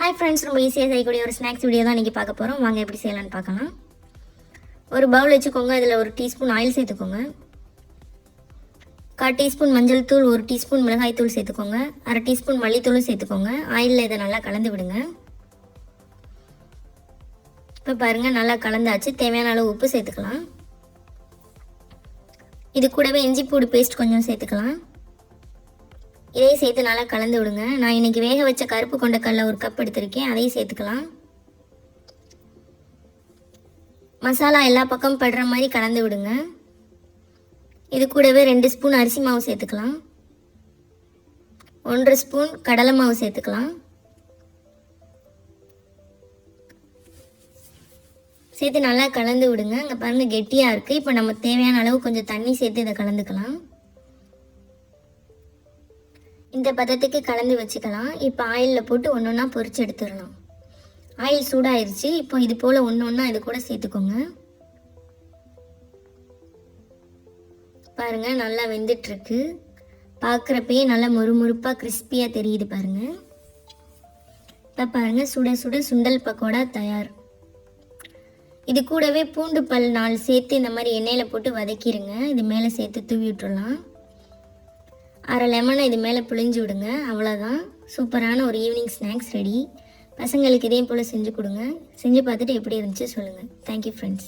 Hi friends, ரொம்ப ஈஸியாக செய்யக்கூடிய ஒரு ஸ்நாக்ஸ் வீடியோ தான் இன்றைக்கி பார்க்க போகிறோம். வாங்க எப்படி செய்யலான்னு பார்க்கலாம். ஒரு பவுல் வச்சுக்கோங்க. இதில் 1 டீஸ்பூன் ஆயில் சேர்த்துக்கோங்க. 1/4 டீஸ்பூன் மஞ்சள் தூள், 1 டீஸ்பூன் மிளகாய் தூள் சேர்த்துக்கோங்க. 1/2 டீஸ்பூன் மல்லித்தூளும் சேர்த்துக்கோங்க. ஆயிலில் இதை நல்லா கலந்து விடுங்க. இப்போ பாருங்கள், நல்லா கலந்தாச்சு. தேவையான அளவு உப்பு சேர்த்துக்கலாம். இது கூடவே இஞ்சி பூடு பேஸ்ட் கொஞ்சம் சேர்த்துக்கலாம். இதையும் சேர்த்து நல்லா கலந்து விடுங்க. நான் இன்றைக்கி வேக வச்ச கருப்பு கொண்டக்கடலை 1 கப் எடுத்திருக்கேன், அதையும் சேர்த்துக்கலாம். மசாலா எல்லா பக்கமும் படுற மாதிரி கலந்து விடுங்க. இது கூடவே 2 ஸ்பூன் அரிசி மாவு சேர்த்துக்கலாம். 1/2 ஸ்பூன் கடலை மாவு சேர்த்துக்கலாம். சேர்த்து நல்லா கலந்து விடுங்க. இங்கே பாருங்கள், கெட்டியாக இருக்குது. இப்போ நம்ம தேவையான அளவு கொஞ்சம் தண்ணி சேர்த்து இதை கலந்துக்கலாம். இந்த பதத்துக்கு கலந்து வச்சுக்கலாம். இப்போ ஆயிலில் போட்டு ஒன்று ஒன்றா பொரிச்சு எடுத்துடலாம். ஆயில் சூடாயிருச்சு. இப்போ இது போல் ஒன்று ஒன்றா இது கூட சேர்த்துக்கோங்க. பாருங்கள், நல்லா வெந்துட்டுருக்கு. பார்க்குறப்பயே நல்லா மொறுமொறுப்பாக கிறிஸ்பியாக தெரியுது பாருங்கள். இப்போ பாருங்கள், சுட சுட சுண்டல் பக்கோடா தயார். இது கூடவே பூண்டு பல் 4 சேர்த்து இந்த மாதிரி எண்ணெயில் போட்டு வதக்கிடுங்க. இது மேலே சேர்த்து தூவி விட்டுறலாம். 1/2 லெமனை இது மேலே புழிஞ்சு விடுங்க. அவ்வளோதான், சூப்பரான ஒரு ஈவினிங் ஸ்நாக்ஸ் ரெடி. பசங்களுக்கு இதே போல் செஞ்சு கொடுங்க. செஞ்சு பார்த்துட்டு எப்படி இருந்துச்சு சொல்லுங்கள். Thank you friends.